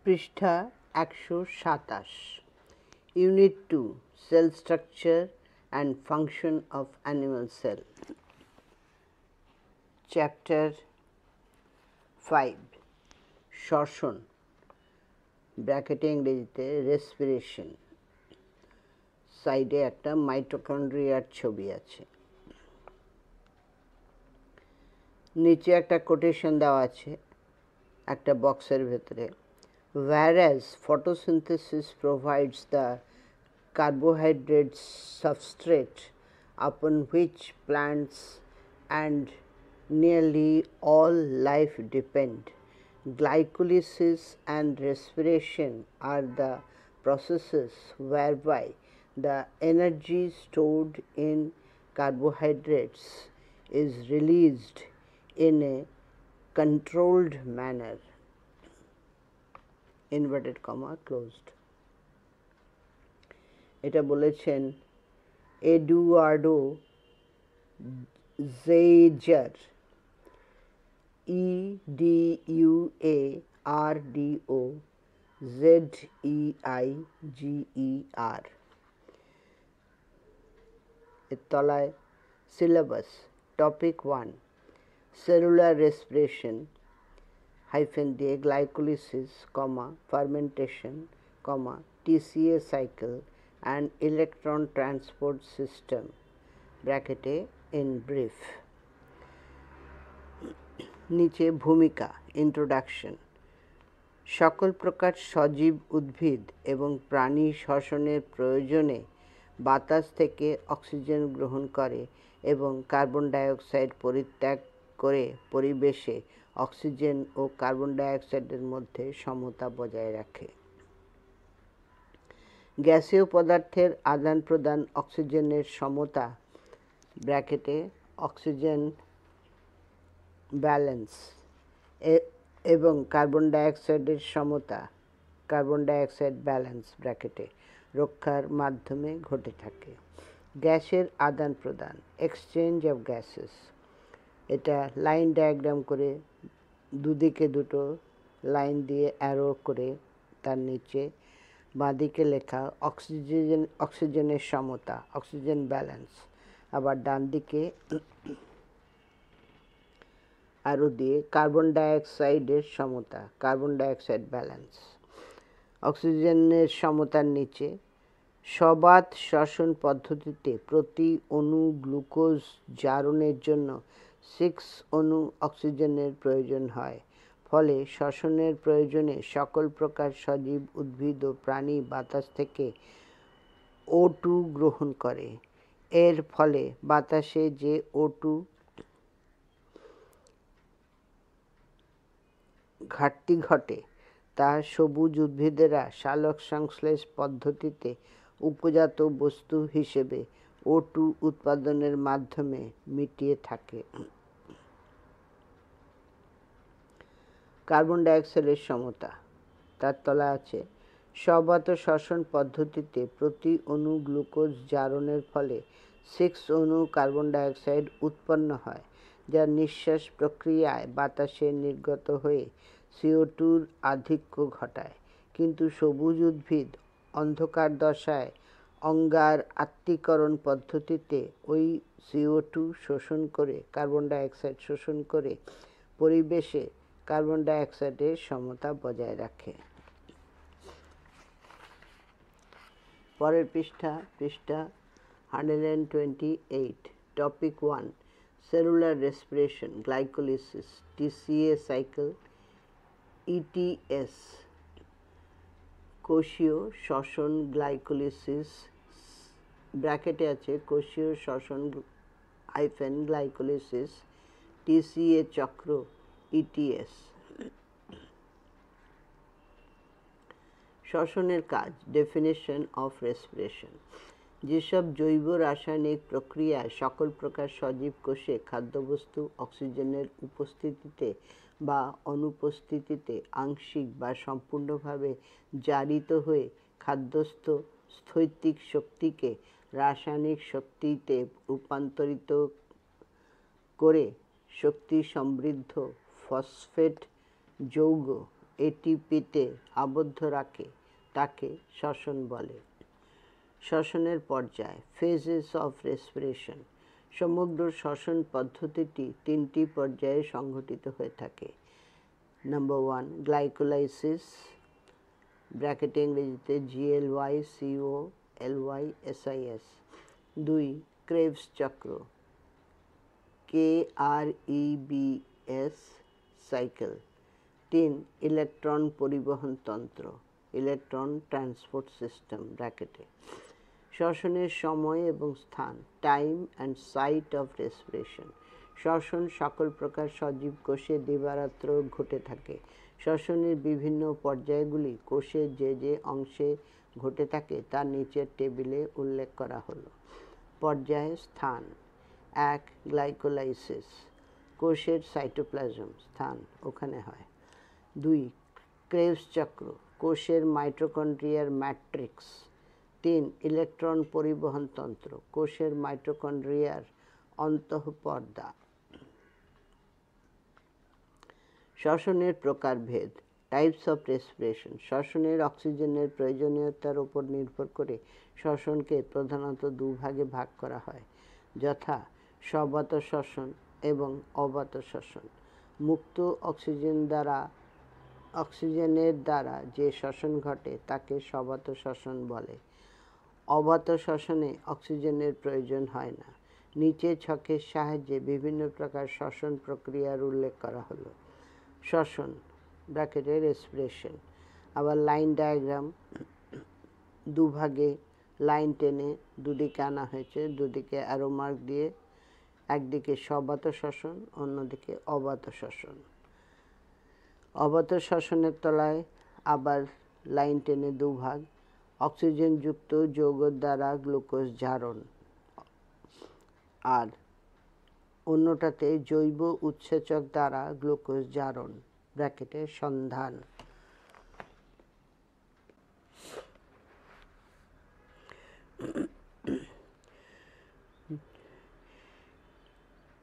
পৃষ্ঠা ১২৭ unit 2 cell structure and function of animal cell chapter 5 শ্বসন ব্র্যাকেটে ইংরেজিতে রেসপিরেশন সাইডে একটা মাইটোকন্ড্রিয়ার ছবি আছে নিচে একটা কোটেশন দেওয়া আছে একটা বক্সের ভেতরে whereas photosynthesis provides the carbohydrate substrate upon which plants and nearly all life depend, glycolysis and respiration are the processes whereby the energy stored in carbohydrates is released in a controlled manner. Inverted comma closed এটা বলেছেন Eduardo জেইজার EDUARDO ZEIGER এর তলায় syllabus topic 1 cellular respiration hyphen দিয়ে glycolysis, fermentation, TCA cycle and electron transport system ব্র্যাকেটে in brief নিচে ভূমিকা introduction সকল প্রকার সজীব উদ্ভিদ এবং প্রাণী শ্বসনের প্রয়োজনে বাতাস থেকে অক্সিজেন গ্রহণ করে এবং কার্বন ডাইঅক্সাইড পরিত্যাগ করে পরিবেশে অক্সিজেন ও কার্বন ডাইঅক্সাইডের মধ্যে সমতা বজায় রাখে গ্যাসীয় পদার্থের আদান প্রদান অক্সিজেনের সমতা ব্র্যাকেটে অক্সিজেন ব্যালেন্স এবং কার্বন ডাইঅক্সাইডের সমতা কার্বন ডাইঅক্সাইড ব্যালেন্স ব্র্যাকেটে রক্ষার মাধ্যমে ঘটে থাকে গ্যাসের আদান প্রদান এক্সচেঞ্জ অফ গ্যাসেস এটা লাইন ডায়াগ্রাম করে দুদিকে দুটো লাইন দিয়ে অ্যারো করে তার নিচে বাঁদিকে লেখা অক্সিজেনের সমতা অক্সিজেন ব্যালেন্স আবার ডান দিকে অ্যারো দিয়ে কার্বন ডাইঅক্সাইডের সমতা কার্বন ডাইঅক্সাইড ব্যালেন্স অক্সিজেনের সমতার নিচে সবাত শ্বসন পদ্ধতিতে প্রতি অণু গ্লুকোজ জারণের জন্য 6 অণু অক্সিজেনের প্রয়োজন হয় ফলে শ্বসনের প্রয়োজনে সকল প্রকার সজীব উদ্ভিদ ও প্রাণী বাতাস থেকে O2 গ্রহণ করে এর ফলে বাতাসে যে O2 ঘাটতি ঘটে তা সবুজ উদ্ভিদেরা সালোক সংশ্লেষ পদ্ধতিতে উপজাত বস্তু হিসেবে O2 উৎপাদনের মাধ্যমে মিটিয়ে থাকে কার্বন ডাইঅক্সাইডের সমতা তার তলা আছে সবাত শ্বসন পদ্ধতিতে প্রতি অণু গ্লুকোজ জারণের ফলে 6 অণু কার্বন ডাইঅক্সাইড উৎপন্ন হয় যা নিঃশ্বাস প্রক্রিয়ায় বাতাসে নির্গত হয়ে CO2-র আধিক্য ঘটায় কিন্তু সবুজ উদ্ভিদ অন্ধকার দশায় অঙ্গার আত্তীকরণ পদ্ধতিতে ওই CO2 শোষণ করে কার্বন ডাইঅক্সাইড শোষণ করে পরিবেশে কার্বন ডাইঅক্সাইডের সমতা বজায় রাখে পরের পৃষ্ঠা 128 topic 1 cellular respiration glycolysis TCA cycle ETS কোষীয় শ্বসন গ্লাইকোলিসিস ব্র্যাকেটে আছে কোষীয় শ্বসন হাইফেন গ্লাইকোলিসিস TCA চক্র ETS শ্বসনের কাজ ডেফিনেশন অফ রেসপিরেশন যেসব জৈব রাসায়নিক প্রক্রিয়ায় সকল প্রকার সজীব কোষে খাদ্যবস্তু অক্সিজেনের উপস্থিতিতে বা অনুপস্থিতিতে আংশিক বা সম্পূর্ণভাবে জারিত হয়ে খাদ্যস্থ স্থৈতিক শক্তিকে রাসায়নিক শক্তিতে রূপান্তরিত করে শক্তি সমৃদ্ধ ফসফেট যৌগ এটিপিতে আবদ্ধ রাখে তাকে শ্বসন বলে। শ্বসনের পর্যায়, ফেজেস অফ রেসপিরেশন। সমগ্র শ্বসন পদ্ধতিটি তিনটি পর্যায়ে সংঘটিত হয়ে থাকে। নাম্বার 1, গ্লাইকোলাইসিস, ব্র্যাকেটে ইংরেজিতে GLYCOLYSIS। 2, ক্রেবস চক্র, KREBS সাইকেল। 3, ইলেকট্রন পরিবহন তন্ত্র, ইলেকট্রন ট্রান্সপোর্ট সিস্টেম, ব্র্যাকেটে। শ্বসনের সময় এবং স্থান, time and site of respiration. শ্বসন সকল প্রকার সজীব কোষে দিবারাত্র ঘটে থাকে। শ্বসনের বিভিন্ন পর্যায়গুলি কোষের যে যে অংশে ঘটে থাকে তা নিচের টেবিলে উল্লেখ করা হলো। পর্যায়, স্থান। 1, গ্লাইকোলাইসিস, কোষের সাইটোপ্লাজম, স্থান ওখানে হয়। 2, ক্রেবস চক্র, কোষের মাইটোকন্ড্রিয়ার ম্যাট্রিক্স। 3, ইলেকট্রন পরিবহন তন্ত্র, কোষের মাইটোকন্ড্রিয়ার অন্তঃপর্দা। শ্বসনের প্রকারভেদ, টাইপস অফ রেসপিরেশন। শ্বসনের অক্সিজেনের প্রয়োজনীয়তার উপর নির্ভর করে শ্বসনকে প্রধানত দুভাগে ভাগ করা হয়, যথা সবাত শ্বসন এবং অবাত শ্বসন। মুক্ত অক্সিজেনের দ্বারা যে শ্বসন ঘটে তাকে সবাত শ্বসন বলে। অবাত শ্বসনে অক্সিজেনের প্রয়োজন হয় না। নিচে ছকের সাহায্যে বিভিন্ন প্রকার শ্বসন প্রক্রিয়ার উল্লেখ করা হলো। শ্বসন, ব্র্যাকেটে রেসপিরেশন। আবার লাইন ডায়াগ্রাম, দুভাগে লাইন টেনে দুদিকে আনা হয়েছে, দুদিকে অ্যারো মার্ক দিয়ে। একদিকে সবাত শ্বসন, অন্যদিকে অবাত শ্বসন। অবাত শ্বসনের তলায় আবার লাইন টেনে দুভাগ, অক্সিজেনযুক্ত যৌগ দ্বারা গ্লুকোজ জারণ, আর অন্যটাতে জৈব উৎসেচক দ্বারা গ্লুকোজ জারণ, ব্র্যাকেটে সন্ধান।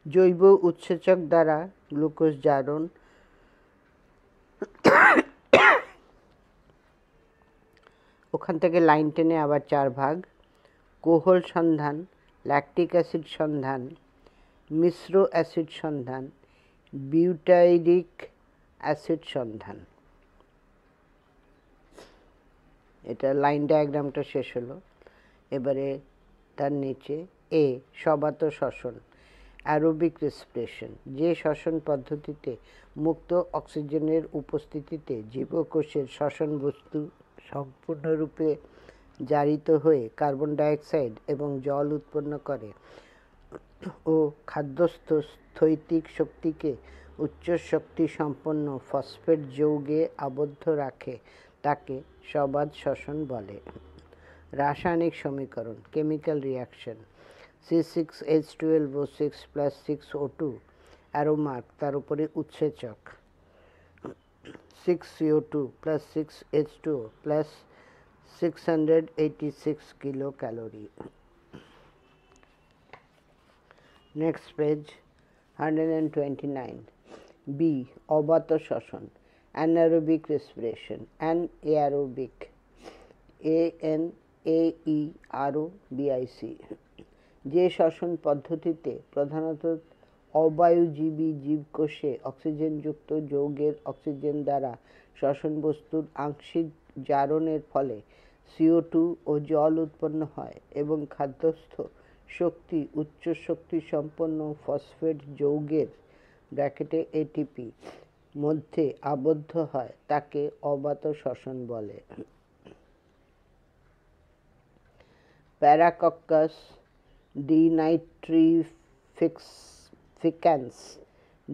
জৈব উৎসেচক দ্বারা গ্লুকোজ জারণ, ওখান থেকে লাইন টেনে আবার 4 ভাগ, কোহল সন্ধান, ল্যাকটিক অ্যাসিড সন্ধান, মিশ্র অ্যাসিড সন্ধান, বিউটাইরিক অ্যাসিড সন্ধান। এটা লাইন ডায়াগ্রামটা শেষ হলো। এবারে তার নিচে এ, সবাত শ্বসন, অ্যারোবিক রেসপিরেশন। যে শ্বসন পদ্ধতিতে মুক্ত অক্সিজেনের উপস্থিতিতে জীবকোষের শ্বসন বস্তু সম্পূর্ণরূপে জারিত হয়ে কার্বন ডাইঅক্সাইড এবং জল উৎপন্ন করে ও খাদ্যস্থ স্থৈতিক শক্তিকে উচ্চ শক্তি সম্পন্ন ফসফেট যৌগে আবদ্ধ রাখে তাকে সবাত শ্বসন বলে। রাসায়নিক সমীকরণ, chemical reaction. C6H12O6 + 6O2, arrow mark, তার উপরে উৎসেচক। 6CO2 + 6H2O + 686 kilocalorie. Next page, 129। B, অবাত শ্বসন, অ্যানারোবিক রেসপিরেশন, অ্যানএরোবিক, ANAEROBIC। যে শ্বসন পদ্ধতিতে প্রধানত অবায়ুজীবী জীবকোষে অক্সিজেনযুক্ত যৌগের অক্সিজেন দ্বারা শ্বসন বস্তুর আংশিক জারণের ফলে CO2 ও জল উৎপন্ন হয় এবং খাদ্যস্থ শক্তি উচ্চ শক্তি সম্পন্ন ফসফেট যৌগের, ব্র্যাকেটে ATP, মধ্যে আবদ্ধ হয় তাকে অবাত শ্বসন বলে। প্যারাকক্কাস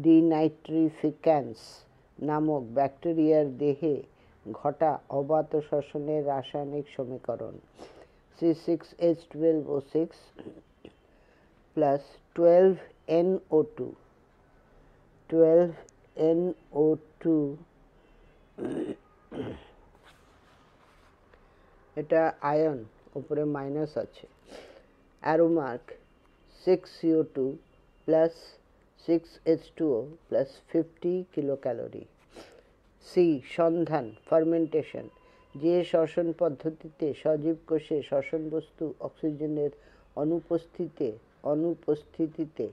ডিনাইট্রিফিক্যান্স নামক ব্যাকটেরিয়ার দেহে ঘটা অবাত শ্বসনের রাসায়নিক সমীকরণ। C6H12O6 + 12NO2 এটা আয়ন, উপরে মাইনাস আছে। Arrow mark, 6CO2 + 6H2O + 50 kilocalorie. সি সন্ধান ফার্মেন্টেশন, যে শ্বসন পদ্ধতিতে সজীব কোষে শ্বসন বস্তু অক্সিজেনের অনুপস্থিতিতে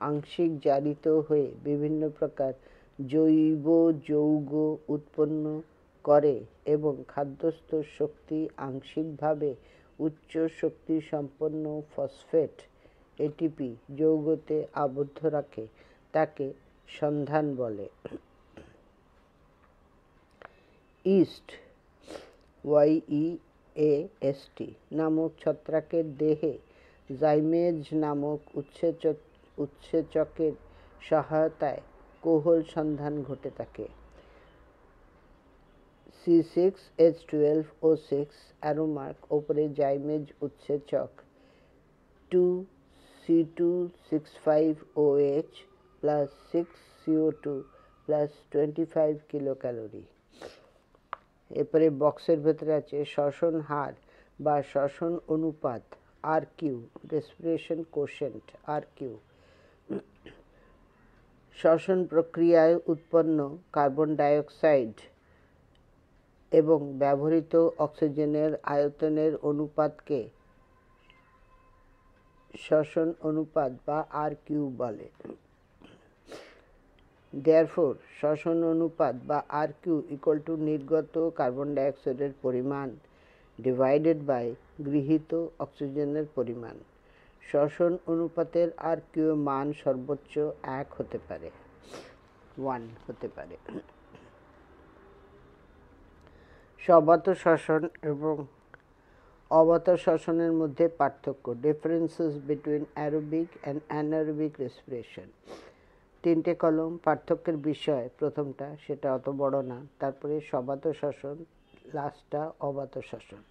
আংশিক জারিত হয়ে বিভিন্ন প্রকার জৈব যৌগ উৎপন্ন করে এবং খাদ্যস্থ শক্তি আংশিকভাবে উচ্চ শক্তিসম্পন্ন ফসফেট এটিপি যৌগতে আবদ্ধ রাখে, তাকে সন্ধান বলে। ইস্ট YEAST নামক ছত্রাকের দেহে জাইমেজ নামক উৎসেচকের সহায়তায় কোহল সন্ধান ঘটে থাকে। C6H12O6 অ্যারোমার্ক ওপরে জাইমেজ উৎসেচক 2C265OH plus 6CO2 plus 25 kilocalorie. এরপরে বক্সের ভেতরে আছে শ্বসন হার বা শ্বসন অনুপাত RQ, রেসপিরেশন কোশেন্ট RQ, শ্বসন প্রক্রিয়ায় উৎপন্ন কার্বন ডাইঅক্সাইড এবং ব্যবহৃত অক্সিজেনের আয়তনের অনুপাতকে শ্বসন অনুপাত বা RQ বলে। Therefore, শ্বসন অনুপাত বা RQ equal to নির্গত কার্বন ডাইঅক্সাইডের পরিমাণ ডিভাইডেড বাই গৃহীত অক্সিজেনের পরিমাণ। শ্বসন অনুপাতের RQ মান সর্বোচ্চ 1 হতে পারে, 1 হতে পারে। স্ববাত শ্বসন এবং অবাত শ্বসনের মধ্যে পার্থক্য, differences between aerobic and anaerobic respiration. 3টে কলম, পার্থক্যের বিষয় প্রথমটা, সেটা অত বড় না, তারপরে স্ববাত শ্বসন, লাস্টটা অবাত শ্বসন।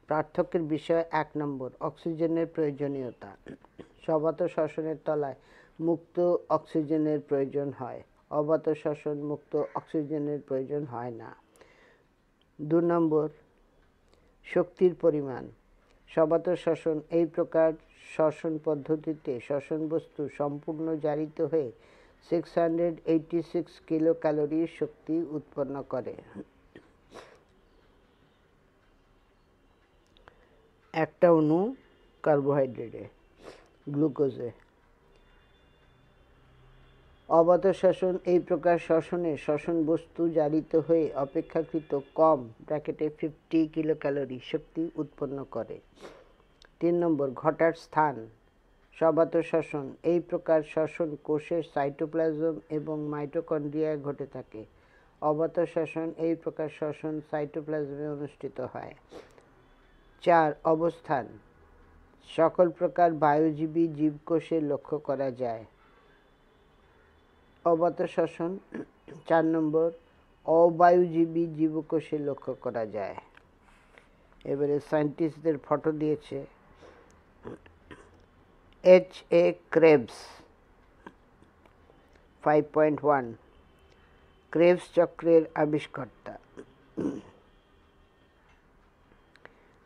পার্থক্যের বিষয় 1 নম্বর, অক্সিজেনের প্রয়োজনীয়তা। স্ববাত শ্বসনের তলায় মুক্ত অক্সিজেনের প্রয়োজন হয়, অবাত শ্বসন মুক্ত অক্সিজেনের প্রয়োজন হয় না। 2 নম্বর, শক্তির পরিমাণ। স্ববাত শ্বসন এই প্রকার শ্বসন পদ্ধতিতে শ্বসন বস্তু সম্পূর্ণ জারিত হয়ে 686 কিলোক্যালোরি শক্তি উৎপন্ন করে। একটা অণু কার্বোহাইড্রেটে, গ্লুকোজে। অবাত শ্বসন এই প্রকার শ্বসনে শ্বসন বস্তু জারিত হয়ে অপেক্ষাকৃত কম (50 কিলোক্যালোরি) শক্তি উৎপন্ন করে। 3 নম্বর, ঘটার স্থান। স্ববাত শ্বসন এই প্রকার শ্বসন কোষের সাইটোপ্লাজম এবং মাইটোকন্ড্রিয়ায় ঘটে থাকে। অবাত শ্বসন এই প্রকার শ্বসন সাইটোপ্লাজমে অনুষ্ঠিত হয়। 4 অবস্থান। সকল প্রকার বায়ুজীবী জীবকোষে লক্ষ্য করা যায়। অবাত শ্বসন 4 নম্বর, অবায়ুজীবী জীবকোষে লক্ষ্য করা যায়। এবারে সায়েন্টিস্টদের ফটো দিয়েছে। H.A. Krebs 5.1 ক্রেবস চক্রের আবিষ্কর্তা।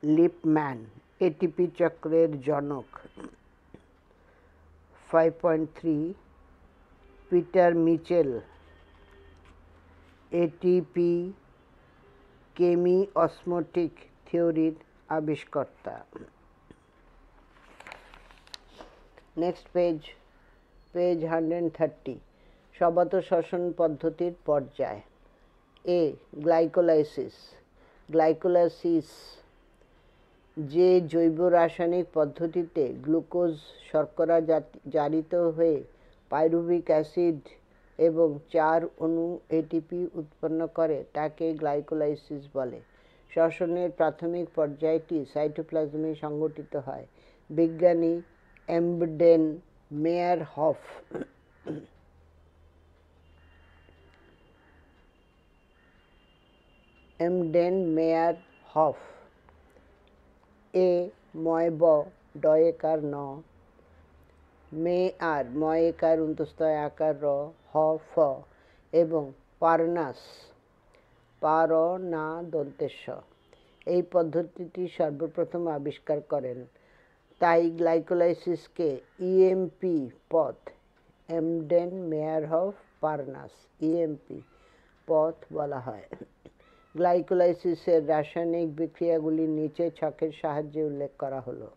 লিপম্যান এটিপি চক্রের জনক। 5.3 পিটার মিচেল এটিপি কেমিঅসমোটিক থিওরির আবিষ্কর্তা। Next page 130। স্ববাত শ্বসন পদ্ধতির পর্যায়। এ গ্লাইকোলাইসিস, যে জৈব রাসায়নিক পদ্ধতিতে গ্লুকোজ শর্করা জারিত হয়ে পাইরুভিক অ্যাসিড এবং 4 অণু এটিপি উৎপন্ন করে, তাকে গ্লাইকোলাইসিস বলে। শ্বসনের প্রাথমিক পর্যায়টি সাইটোপ্লাজমে সংঘটিত হয়। বিজ্ঞানী এমডেন মেয়ারহফ এ ময়ব ডয়েকার ন মে আর ময়েকার উন্তস্তয় আকার র হ ফ এবং পারনাস পার না দন্তেশ্ব এই পদ্ধতিটি সর্বপ্রথম আবিষ্কার করেন। তাই গ্লাইকোলাইসিসকে ইএমপি পথ, এমডেন মেয়ারহফ পারনাস ইএমপি পথ বলা হয়। গ্লাইকোলাইসিসের রাসায়নিক বিক্রিয়াগুলি নিচে ছকের সাহায্যে উল্লেখ করা হলো।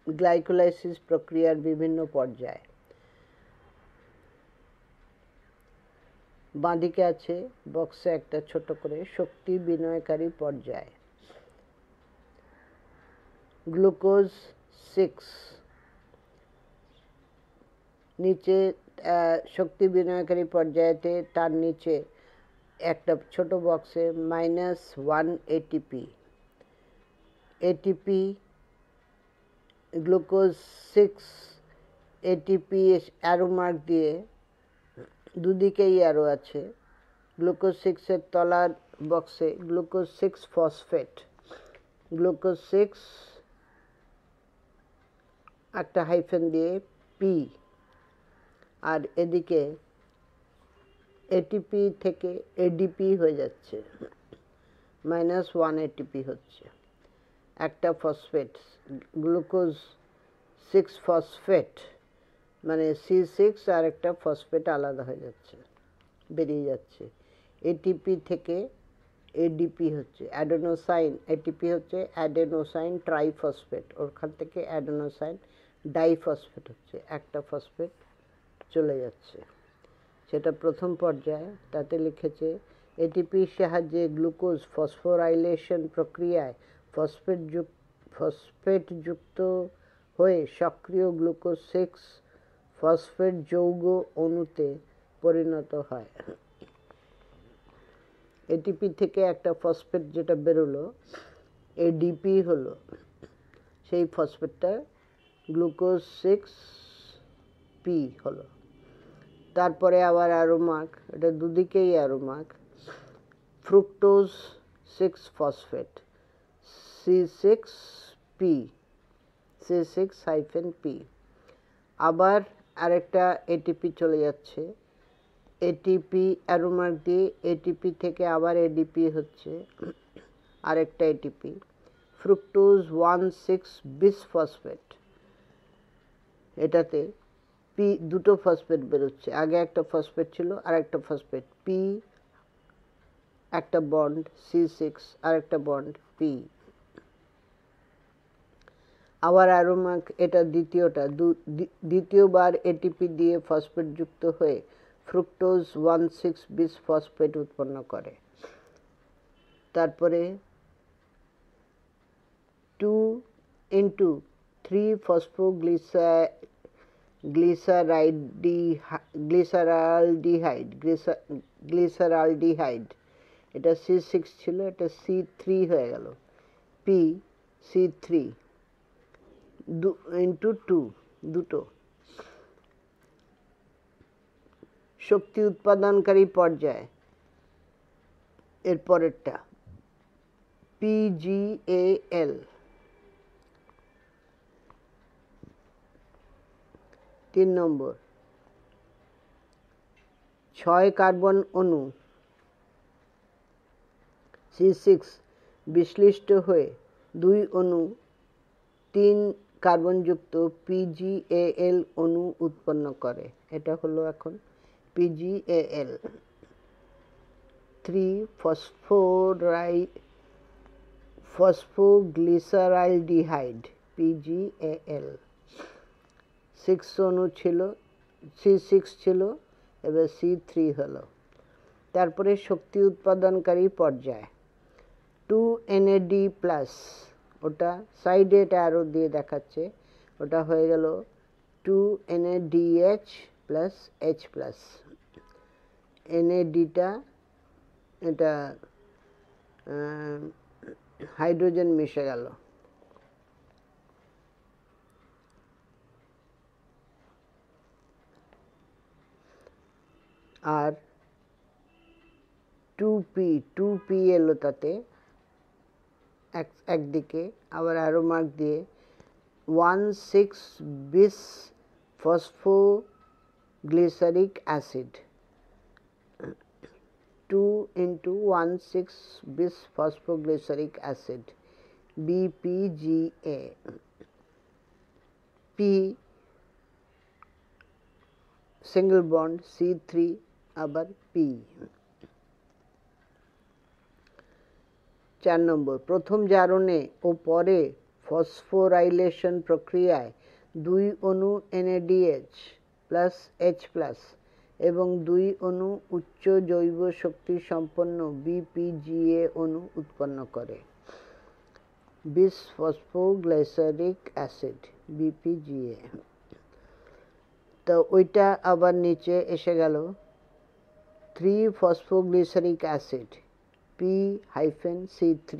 গ্লাইকোলাইসিস প্রক্রিয়ার বিভিন্ন পর্যায়। বাঁদিকে আছে বক্সে একটা ছোট করে শক্তি বিনিময়কারী পর্যায়। গ্লুকোজ 6 নিচে শক্তি বিনিময়কারী পর্যায়েতে তার নিচে একটা ছোট বক্সে -1 ATP. ATP glucose 6 ATP arrow mark দিয়ে, দুদিকেই অ্যারো আছে। গ্লুকোজ 6-এর তলার বক্সে গ্লুকোজ 6 ফসফেট। গ্লুকোজ 6 একটা হাইফেন দিয়ে পি, আর এদিকে এটিপি থেকে এডিপি হয়ে যাচ্ছে, -1 এটিপি হচ্ছে। একটা ফসফেট গ্লুকোজ 6 ফসফেট মানে C6 আর একটা ফসফেট আলাদা হয়ে যাচ্ছে, বেরিয়ে যাচ্ছে। এটিপি থেকে এডিপি হচ্ছে অ্যাডেনোসাইন, এটিপি হচ্ছে অ্যাডেনোসাইন ট্রাইফসফেট, ওখান থেকে অ্যাডেনোসাইন ডাইফসফেট হচ্ছে, একটা ফসফেট চলে যাচ্ছে। সেটা প্রথম পর্যায়ে। তাতে লিখেছে এটিপির সাহায্যে গ্লুকোজ ফসফোরাইলেশন প্রক্রিয়ায় ফসফেটযুক্ত হয়ে সক্রিয় গ্লুকোজ 6 ফসফেট যৌগ অণুতে পরিণত হয়। এটিপি থেকে একটা ফসফেট যেটা বেরোলো এডিপি হলো, সেই ফসফেটটা গ্লুকোজ 6 পি হলো। তারপরে আবার অ্যারো মার্ক, এটা দুদিকেই arrow mark, fructose 6 phosphate C6P, C6-P। আবার আরেকটা এটিপি চলে যাচ্ছে, এটিপি অ্যারো মার্ক দিয়ে, এটিপি থেকে আবার এডিপি হচ্ছে, আরেকটা এটিপি ফ্রুক্টোজ 1,6 বিসফসফেট। এটাতে পি দুটো ফসফেট বেরোচ্ছে, আগে একটা ফসফেট ছিল আর একটা ফসফেট পি, একটা বন্ড C6 আর একটা বন্ড পি। আবার অ্যারো মার্ক, এটা দ্বিতীয়বার এটিপি দিয়ে ফসফেট যুক্ত হয়ে ফ্রুক্টোজ 1,6 বিসফসফেট উৎপন্ন করে। তারপরে 2,3 গ্লিসারালডিহাইড, এটা C6 ছিল, এটা C3 হয়ে গেল, পি C3 2 দুটো। শক্তি উৎপাদনকারী পর্যায় এর পরেরটা PGAL। 3 নম্বর 6 কার্বন অণু C6 বিশ্লিষ্ট হয়ে 2 অণু 3 কার্বনযুক্ত PGAL অণু উৎপন্ন করে। এটা হলো এখন PGAL। 3 phosphoglyceraldehyde PGAL। 6 অণু ছিল, C6 ছিল, এবার C3 হলো। তারপরে শক্তি উৎপাদনকারী পর্যায় 2NAD+, ওটা সাইডে এটা অ্যারো দিয়ে দেখাচ্ছে, ওটা হয়ে গেল 2NADH+H+। NADটা এটা হাইড্রোজেন মিশে গেল। আর 2P এলো তাতে একদিকে, আবার অ্যারো মার্ক দিয়ে 1,6 বিস phosphoglyceric acid, 2 into 1,6 bis phosphoglyceric acid BPGA। P single bond C3 আবার পি। 4 নম্বর, প্রথম জারণে ও পরে ফসফোরাইলেশন প্রক্রিয়ায় 2 অণু NADH প্লাস H+ এবং 2 অণু উচ্চ জৈব শক্তি সম্পন্ন BPGA অণু উৎপন্ন করে। বিস ফসফোগ্লিসারিক অ্যাসিড BPGA। তো ওইটা আবার নিচে এসে গেল 3 ফসফোগ্লিসারিক অ্যাসিড P-C3,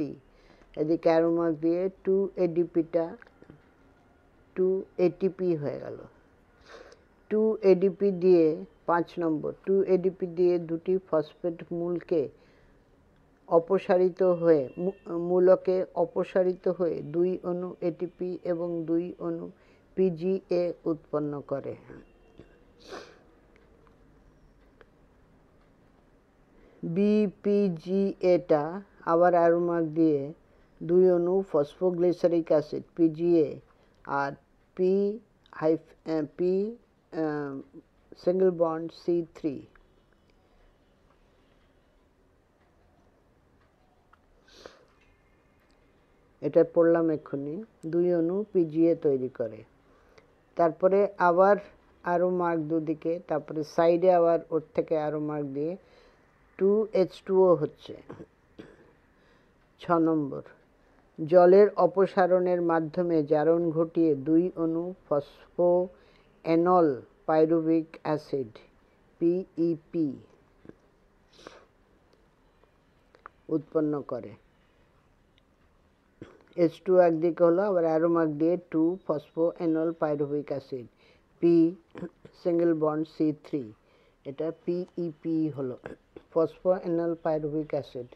এদিকে অ্যারো মার্ক দিয়ে 2 ADPটা 2 ATP হয়ে গেল। 2 ADP দিয়ে 5 নম্বর 2 ADP দিয়ে দুটি ফসফেট মূলকে অপসারিত হয়ে মূলকে অপসারিত হয়ে 2 অণু ATP এবং 2 অণু PGA উৎপন্ন করে। BPGAটা আবার অ্যারো মার্ক দিয়ে 2 অণু ফসফোগ্লিসারিক অ্যাসিড PGA আর P সিঙ্গেল বন্ড C3। এটা পড়লাম এক্ষুনি, 2 অণু PGA তৈরি করে। তারপরে আবার আরো মার্ক দুদিকে, তারপরে সাইডে আবার ওর থেকে আরো মার্ক দিয়ে 2H2O হচ্ছে। 6 নম্বর, জলের অপসারণের মাধ্যমে জারণ ঘটিয়ে 2 অণু ফসফোএনল পাইরুভিক অ্যাসিড PEP উৎপন্ন করে। H2 একদিকে হলো, আবার অ্যারো মার্ক দিয়ে 2 phosphoenol pyruvic acid P single bond C3, এটা PEP হলো phosphoenol pyruvic acid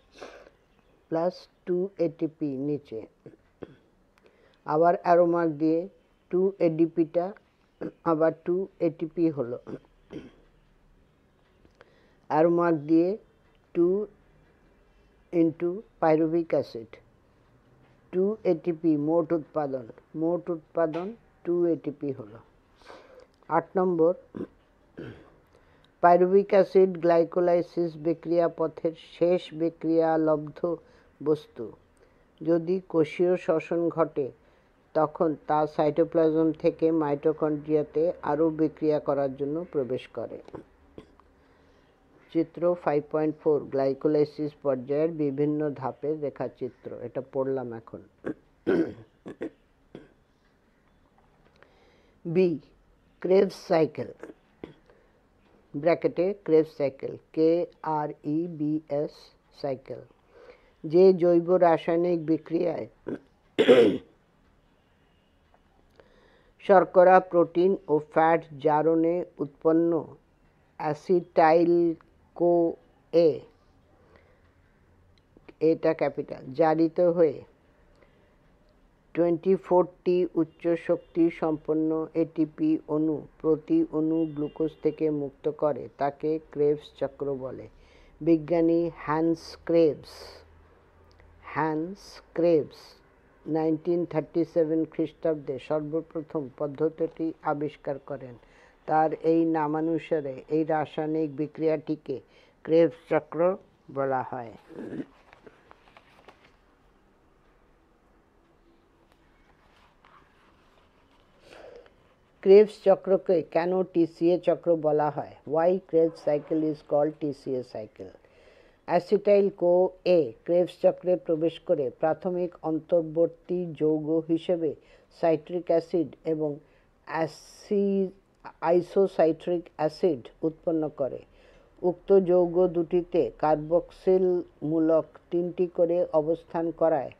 plus 2 ATP নিচে। আবার অ্যারো মার্ক দিয়ে 2 ADPটা আবার 2 ATP হলো। অ্যারো মার্ক দিয়ে 2 ইন্টু পাইরুভিক অ্যাসিড 2 ATP মোট উৎপাদন 2 ATP হলো। 8 নম্বর, পাইরুভিক অ্যাসিড গ্লাইকোলাইসিস বিক্রিয়া পথের শেষ বিক্রিয়া লব্ধ বস্তু। যদি কোষীয় শ্বসন ঘটে তখন তা সাইটোপ্লাজম থেকে মাইটোকন্ড্রিয়াতে আরও বিক্রিয়া করার জন্য প্রবেশ করে। চিত্র 5.4 গ্লাইকোলাইসিস পর্যায়ের বিভিন্ন ধাপের রেখাচিত্র, এটা পড়লাম এখন। বি ক্রেবস সাইকেল, ব্র্যাকেটে ক্রেবস সাইকেল KREBS সাইকেল, যে জৈব রাসায়নিক বিক্রিয়ায় শর্করা, প্রোটিন ও ফ্যাট জারণে উৎপন্ন অ্যাসিটাইল-CoA এটা ক্যাপিটাল জারিত হয়ে 24টি উচ্চ শক্তি সম্পন্ন ATP অণু প্রতি অণু গ্লুকোজ থেকে মুক্ত করে তাকে ক্রেবস চক্র বলে। বিজ্ঞানী হ্যান্স ক্রেবস 1937 খ্রিস্টাব্দে সর্বপ্রথম পদ্ধতিটি আবিষ্কার করেন। তার এই নামানুসারে এই রাসায়নিক বিক্রিয়াটিকে ক্রেবস চক্র বলা হয়। ক্রেবস চক্রকে কেন TCA চক্র বলা হয়? Why Krebs cycle is called TCA cycle? অ্যাসিটাইল-CoA ক্রেবস চক্রে প্রবেশ করে প্রাথমিক অন্তর্বর্তী যৌগ হিসেবে সাইট্রিক অ্যাসিড এবং আইসোসাইট্রিক অ্যাসিড উৎপন্ন করে। উক্ত যৌগ দুটিতে কার্বক্সিল মূলক 3টি করে অবস্থান করায়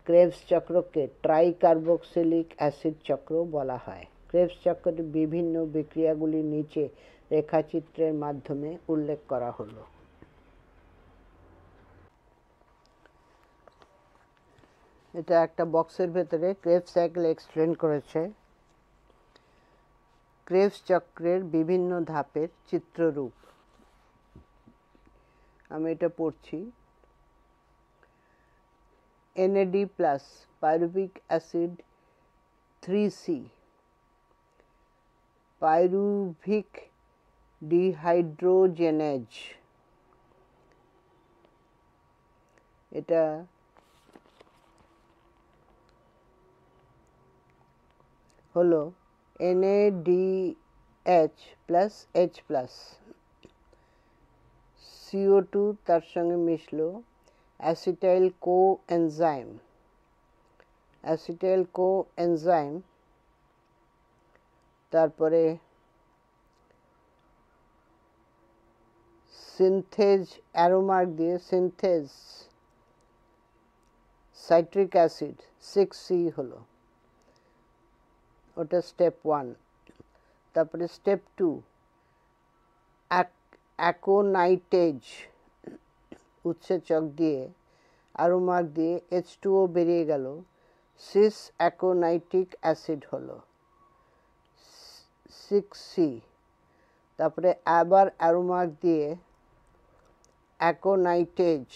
ক্রেবস চক্রকে ট্রাইকার্বক্সিলিক অ্যাসিড চক্র বলা হয়। ক্রেবস চক্রের বিভিন্ন বিক্রিয়াগুলি নিচে রেখাচিত্রের মাধ্যমে উল্লেখ করা হলো। এটা একটা বক্সের ভেতরে ক্রেবস সাইকেল এক্সপ্লেন করেছে। ক্রেবস চক্রের বিভিন্ন ধাপের চিত্ররূপ আমি এটা পড়ছি। NAD+ pyruvic acid 3C pyruvic dehydrogenase, এটা হলো NADH plus H plus, CO2 তার সঙ্গে মিশলো, অ্যাসিটাইল কোএনজাইম, অ্যাসিটাইল কোএনজাইম, তারপরে সিনথেজ অ্যারোমার্ক দিয়ে সিনথেজ সাইট্রিক অ্যাসিড 6C হলো, ওটা স্টেপ 1। তারপরে স্টেপ 2 অ্যাকোনাইটেজ উৎসেচক দিয়ে অ্যারোমার্ক দিয়ে H2O বেরিয়ে গেল, সিস অ্যাকোনাইটিক অ্যাসিড হলো 6C। তারপরে আবার অ্যারোমার্ক দিয়ে অ্যাকোনাইটেজ,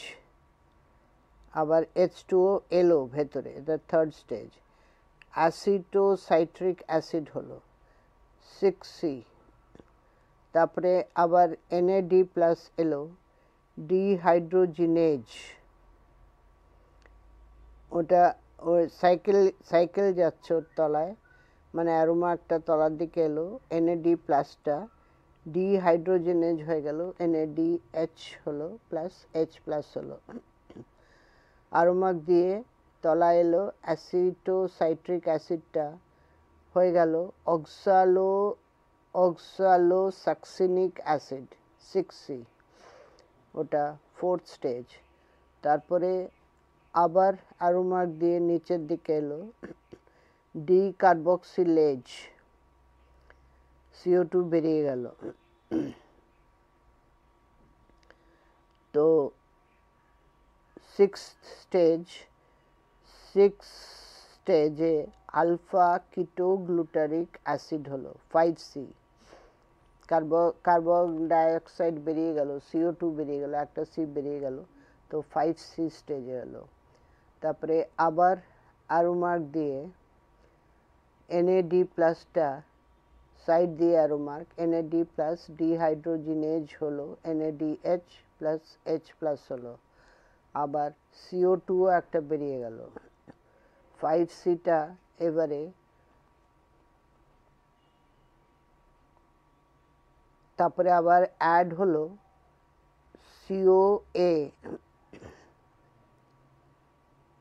আবার H2O এলো ভেতরে, এটা থার্ড স্টেজ, অ্যাসিটোসাইট্রিক অ্যাসিড হলো 6C। তারপরে আবার NAD প্লাস এলো, ডিহাইড্রোজিনেজ, ওটা ওই সাইকেল যাচ্ছে ওর তলায়, মানে অ্যারোমার্কটা তলার দিকে এলো, NAD প্লাসটা ডিহাইড্রোজেনেজ হয়ে গেল, NADH হলো প্লাস H প্লাস হলো, অ্যারোমার্ক দিয়ে তলায় এলো, অ্যাসিটোসাইট্রিক অ্যাসিডটা হয়ে গেল অক্সালোসাকসিনিক অ্যাসিড 6C, ওটা ফোর্থ স্টেজ। তারপরে আবার অ্যারোমার্ক দিয়ে নিচের দিকে এলো, ডিকার্বক্সিলেজ, CO2 বেরিয়ে গেল। তো সিক্স স্টেজে আলফা কিটোগ্লুটারিক অ্যাসিড হলো 5C, কার্বন ডাইঅক্সাইড বেরিয়ে গেল, CO2 বেরিয়ে গেল, একটা C বেরিয়ে গেল, তো 5C স্টেজে এলো। তারপরে আবার অ্যারোমার্ক দিয়ে NAD প্লাসটা সাইড দিয়ে অ্যারোমার্ক, NAD প্লাস ডিহাইড্রোজিনেজ হলো, NADH প্লাস H প্লাস হলো, আবার CO2 একটা বেরিয়ে গেল, 5Cটা এবারে তারপরে আবার অ্যাড হলো COA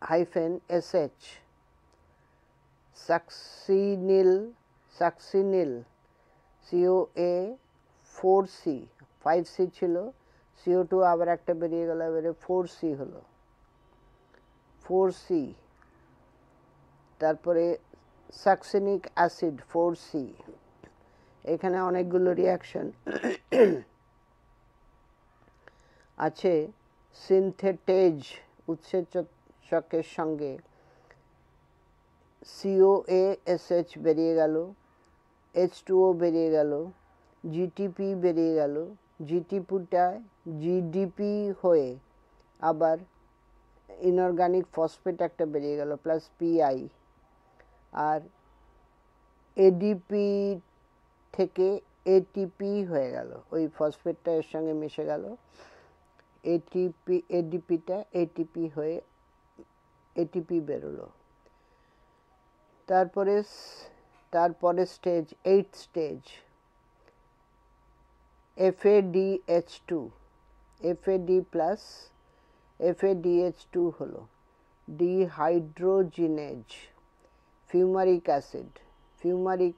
hyphen SH, সাকসিনিল COA 4C, 5C ছিল, CO2 আবার একটা বেরিয়ে গেল, এবারে 4C হলো 4C। তারপরে সাকসিনিক অ্যাসিড 4C, এখানে অনেকগুলো রিয়াকশন আছে। সিনথেটেজ উৎসেচকের সঙ্গে COASH বেরিয়ে গেল, H2O বেরিয়ে গেল, GTP বেরিয়ে গেল, GTPটা GDP হয়ে আবার ইনঅর্গানিক ফসফেট একটা বেরিয়ে গেল প্লাস PI, আর ADP থেকে ATP হয়ে গেল, ওই ফসফেটটা এর সঙ্গে মিশে গেল, ADPটা ATP হয়ে ATP বেরোলো। তারপরে stage 8th stage FADH2, FAD plus FADH2 হলো ডিহাইড্রোজিনেজ, ফিউমারিক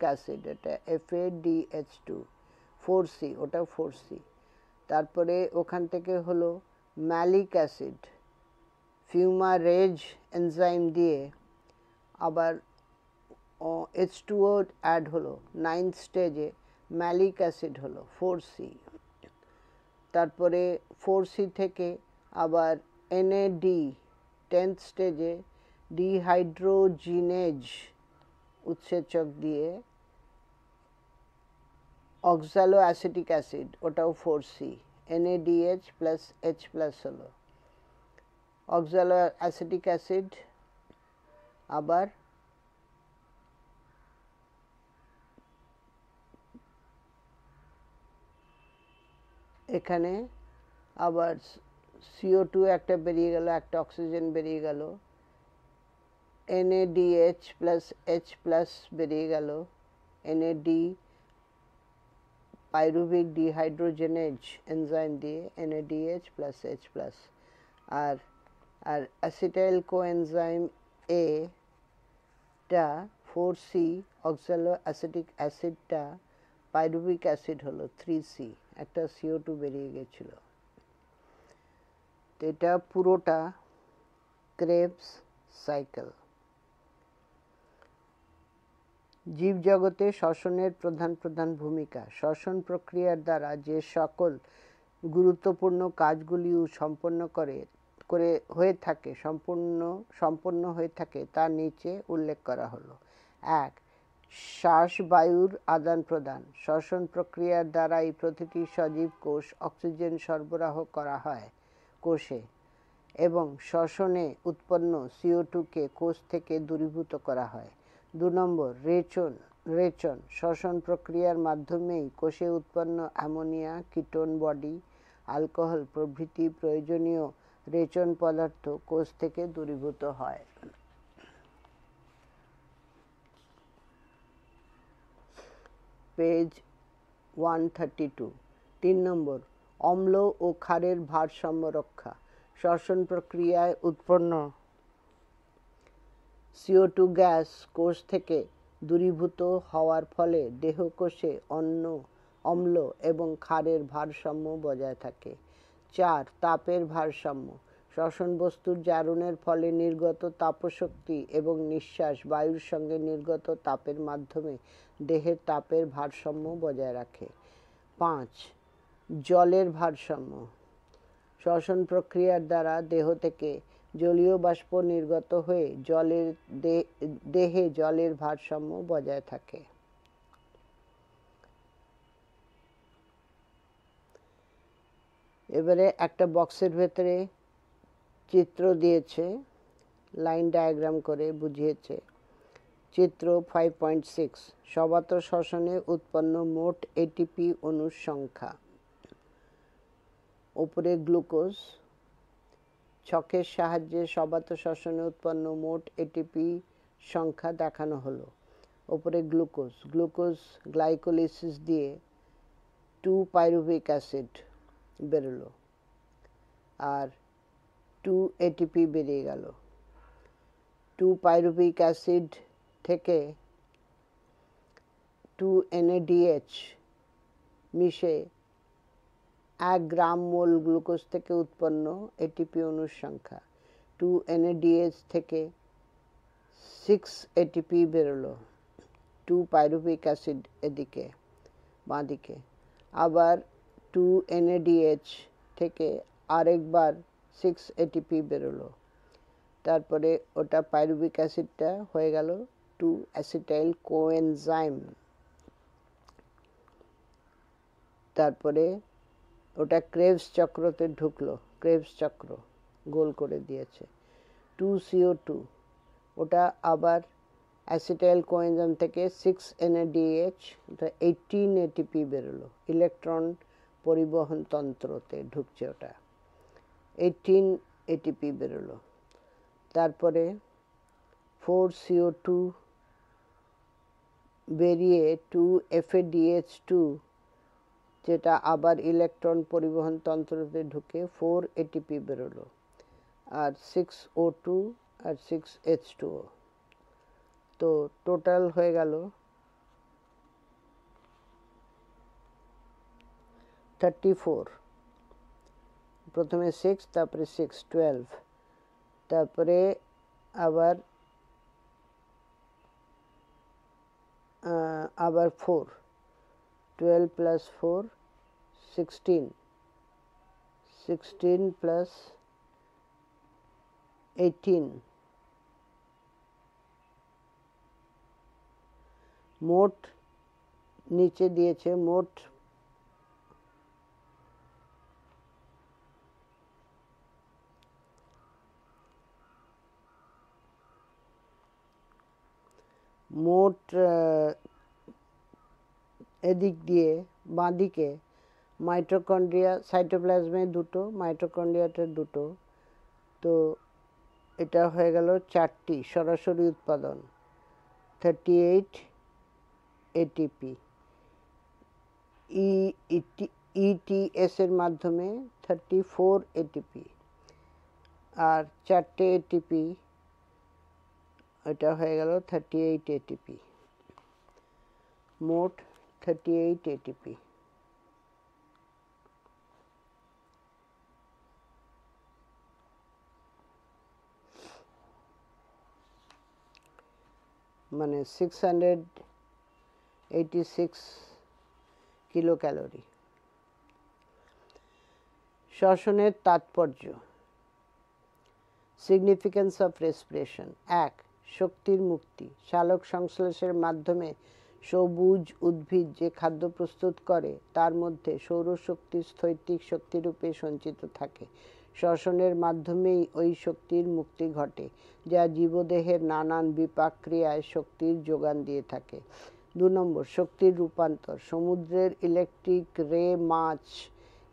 অ্যাসিড, এটা FADH2 4C, ওটা 4C। তারপরে ওখান থেকে হলো ম্যালিক অ্যাসিড, ফিউমারেজ এনজাইম দিয়ে আবার H2O অ্যাড হলো, 9th স্টেজে ম্যালিক অ্যাসিড হলো 4C। তারপরে 4C থেকে আবার NAD 10th স্টেজে ডিহাইড্রোজিনেজ উৎসেচক দিয়ে অক্সালো অ্যাসিটিক অ্যাসিড, ওটাও 4C, NADH plus H plus হলো, অক্সালো অ্যাসিটিক অ্যাসিড আবার এখানে আবার CO2 একটা বেরিয়ে গেল, একটা অক্সিজেন বেরিয়ে গেল, NADH প্লাস H প্লাস বেরিয়ে গেল, NAD পাইরুভিক ডিহাইড্রোজেনেজ এনজাইম দিয়ে NADH প্লাস H প্লাস, আর আর অ্যাসিটাইল কোএনজাইম A টা 4C অক্সালো অ্যাসিটিক অ্যাসিডটা পাইরুভিক অ্যাসিড হলো 3C, একটা CO2 বেরিয়ে গেছিল। এটা পুরোটা ক্রেবস সাইকেল। জীবজগতে শ্বসনের প্রধান প্রধান ভূমিকা। শ্বসন প্রক্রিয়ার দ্বারা যে সকল গুরুত্বপূর্ণ কাজগুলি সম্পন্ন হয়ে থাকে তা নিচে উল্লেখ করা হলো। 1. শ্বাস বায়ুর আদান প্রদান। শ্বসন প্রক্রিয়ার দ্বারাই প্রতিটি সজীব কোষ অক্সিজেন সরবরাহ করা হয় কোষে, এবং শ্বসনে উৎপন্ন CO2 কে কোষ থেকে দূরীভূত করা হয়। 2 নম্বর রেচন। শ্বসন প্রক্রিয়ার মাধ্যমেই কোষে উৎপন্ন অ্যামোনিয়া, কিটোন বডি, অ্যালকোহল প্রভৃতি প্রয়োজনীয় রেচন পদার্থ কোষ থেকে দূরীভূত হয়। পেজ 132। 3 নম্বর অম্ল ও ক্ষারের ভারসাম্য রক্ষা। শ্বসন প্রক্রিয়ায় উৎপন্ন CO2 গ্যাস কোষ থেকে দূরীভূত হওয়ার ফলে দেহকোষে অম্ল এবং ক্ষারের ভারসাম্য বজায় থাকে। 4. তাপের ভারসাম্য। শ্বসন বস্তুর জারণের ফলে নির্গত তাপশক্তি এবং নিঃশ্বাস বায়ুর সঙ্গে নির্গত তাপের মাধ্যমে দেহের তাপের ভারসাম্য বজায় রাখে। 5. জলের ভারসাম্য। শ্বসন প্রক্রিয়ার দ্বারা দেহ থেকে জলীয় বাষ্প নির্গত হয়ে দেহে জলের ভারসাম্য বজায় থাকে। এবারে একটা বক্সের ভেতরে চিত্র দিয়েছে, লাইন ডায়াগ্রাম করে বুঝিয়েছে। চিত্র 5.6। সবাত শ্বসনে উৎপন্ন মোট ATP অণুর সংখ্যা। উপরে গ্লুকোজ, ছকের সাহায্যে সবাত শ্বসনে উৎপন্ন মোট ATP সংখ্যা দেখানো হলো। উপরে গ্লুকোজ গ্লাইকোলিসিস দিয়ে 2 পাইরুভিক অ্যাসিড বেরোলো, আর 2 ATP বেরিয়ে গেল। 2 পাইরুভিক অ্যাসিড থেকে 2 NADH মিশে 1 গ্রাম মোল গ্লুকোজ থেকে উৎপন্ন ATP অণুর সংখ্যা। 2 NADH থেকে 6 ATP বেরোলো, 2 পাইরুভিক অ্যাসিড এদিকে বাঁদিকে, আবার 2 NADH থেকে আরেকবার 6 ATP বেরোলো, তারপরে ওটা পাইরুভিক অ্যাসিডটা হয়ে গেল 2 অ্যাসিটাইল কোএনজাইম। তারপরে ওটা ক্রেবস চক্রতে ঢুকলো, ক্রেবস চক্র গোল করে দিয়েছে। 2 CO2, ওটা আবার অ্যাসিটাইল কোএনজাইম থেকে 6 NADH, ওটা 18 ATP বেরোলো, ইলেকট্রন পরিবহন তন্ত্রতে ঢুকছে, ওটা 18 ATP বেরোলো। তারপরে 4 CO2 বেরিয়ে 2 FADH2, যেটা আবার ইলেকট্রন পরিবহন তন্ত্রতে ঢুকে 4 ATP বেরোলো, আর 6 O2 আর 6 H2O। তো টোটাল হয়ে গেল 34। প্রথমে 6, তারপরে 6 12, তারপরে আবার 4, 12 plus 4 16, 16 plus 18, মোট নিচে দিয়েছে মোট এদিক দিয়ে বাঁদিকে মাইটোকন্ড্রিয়া সাইটোপ্লাজমে দুটো, মাইটোকন্ড্রিয়াতে দুটো, তো এটা হয়ে গেল 4টি সরাসরি উৎপাদন 38 এটিপি। ইটিএস এর মাধ্যমে 34 এটিপি, আর 4টে এটিপি, এটা হয়ে গেল 38 এটিপি, মোট 38 এটিপি। মানে 686 কিলো ক্যালোরি। শ্বসনের তাৎপর্য, সিগনিফিক্যান্স অফ রেসপিরেশন। 1. শক্তির মুক্তি। সালোক সংশ্লেষের মাধ্যমে সবুজ উদ্ভিদ যে খাদ্য প্রস্তুত করে তার মধ্যে সৌরশক্তি স্থৈতিক শক্তিরূপে সঞ্চিত থাকে। শ্বসনের মাধ্যমেই ওই শক্তির মুক্তি ঘটে, যা জীবদেহের নানান বিপাক ক্রিয়ায় শক্তির যোগান দিয়ে থাকে। 2 নম্বর, শক্তির রূপান্তর। সমুদ্রের ইলেকট্রিক রে মাছ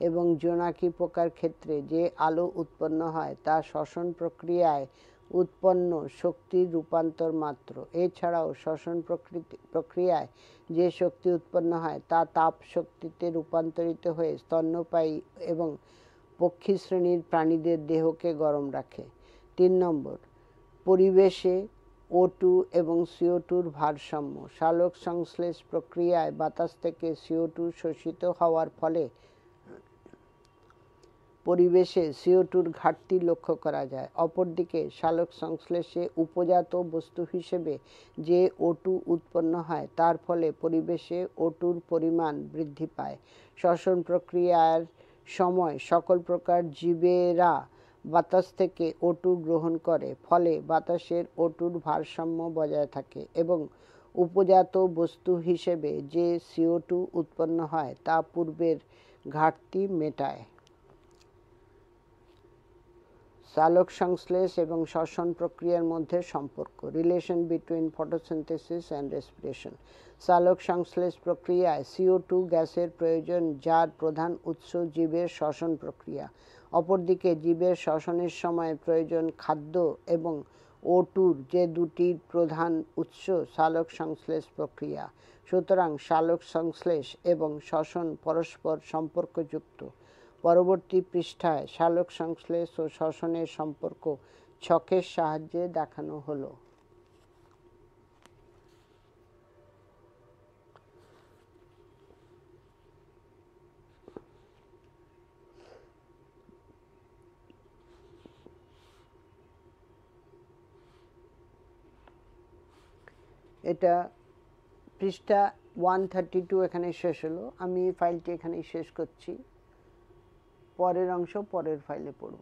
এবং জোনাকি পোকার ক্ষেত্রে যে আলো উৎপন্ন হয় তা শ্বসন প্রক্রিয়ায় উৎপন্ন শক্তির রূপান্তর মাত্র। এছাড়াও শ্বসন প্রক্রিয়ায় যে শক্তি উৎপন্ন হয় তা তাপ শক্তিতে রূপান্তরিত হয়ে স্তন্যপায়ী এবং পক্ষী শ্রেণীর প্রাণীদের দেহকে গরম রাখে। 3 নম্বর, পরিবেশে O2 এবং CO2-র ভারসাম্য। সালোক সংশ্লেষ প্রক্রিয়ায় বাতাস থেকে CO2 শোষিত হওয়ার ফলে পরিবেশে CO2-র ঘাটতি লক্ষ্য করা যায়। অপরদিকে সালোক সংশ্লেষে উপজাত বস্তু হিসেবে যে O2 উৎপন্ন হয় তার ফলে পরিবেশে O2-র পরিমাণ বৃদ্ধি পায়। শ্বসন প্রক্রিয়ার সময় সকল প্রকার জীবেরা বাতাস থেকে O2 গ্রহণ করে, ফলে বাতাসের O2-র ভারসাম্য বজায় থাকে এবং উপজাত বস্তু হিসেবে যে CO2 উৎপন্ন হয় তা পূর্বের ঘাটতি মেটায়। সালোক সংশ্লেষ এবং শ্বসন প্রক্রিয়ার মধ্যে সম্পর্ক, relation between photosynthesis and respiration. সালোক সংশ্লেষ প্রক্রিয়ায় CO2 গ্যাসের প্রয়োজন, যার প্রধান উৎস জীবের শ্বসন প্রক্রিয়া। অপরদিকে জীবের শ্বসনের সময় প্রয়োজন খাদ্য এবং O2-র, যে দুটির প্রধান উৎস সালোক সংশ্লেষ প্রক্রিয়া। সুতরাং সালোক সংশ্লেষ এবং শ্বসন পরস্পর সম্পর্কযুক্ত। পরবর্তী পৃষ্ঠায় সালোক সংশ্লেষ ও শ্বসনের সম্পর্ক ছকের সাহায্যে দেখানো হলো। এটা পৃষ্ঠা 132 এখানে শেষ হলো। আমি ফাইলটি এখানেই শেষ করছি। পরের অংশ পরের ফাইলে পড়ব।